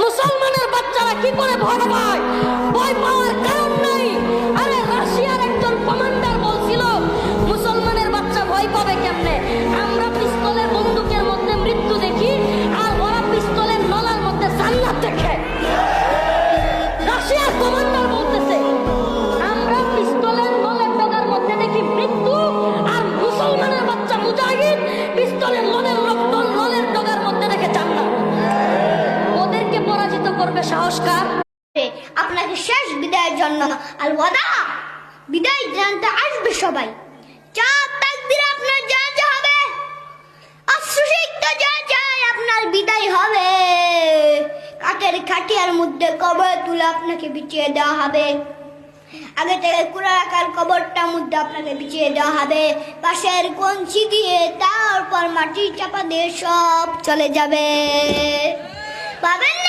মুসলমানের বাচ্চারা কি করে ভয় পায়? ভয় পাওয়ার কারণ নাই। আরে রাশিয়ার একজন কমান্ডার বলছিল মুসলমানের বাচ্চা ভয় পাবে কেমনে? আমরা পিস্তলের বন্দুকের মধ্যে মৃত্যু দেখি আর ওরা পিস্তলের নলার মধ্যে জান্নাত দেখে। রাশিয়ার কমান্ডার বলতেছে আমরা পিস্তলের নলের ডগার মধ্যে দেখি মৃত্যু আর মুসলমানের বাচ্চা মুজাহিদ পিস্তলের নলের রক্ত নলের ডগার মধ্যে দেখে জান্নাত। ওদেরকে পরাজিত করবে সাহস কার? আপনাকে শেষ বিদায়ের জন্য আল ওয়াদা, বিদায় জানতে আসবে সবাই। চাঁদ তাকদীর আপনার যা যা হবে, অশ্রুসিক্ত যা চাই আপনার বিদায় হবে। কাঠের খাটিয়ার মধ্যে কবর তুলে আপনাকে বিছিয়ে দেওয়া হবে। আগে থেকে কুড়া রাখার কবরটার মধ্যে আপনাকে বিছিয়ে দেওয়া হবে। পাশের কঞ্চি দিয়ে তারপর মাটি চাপা দিয়ে সব চলে যাবে। পাবেন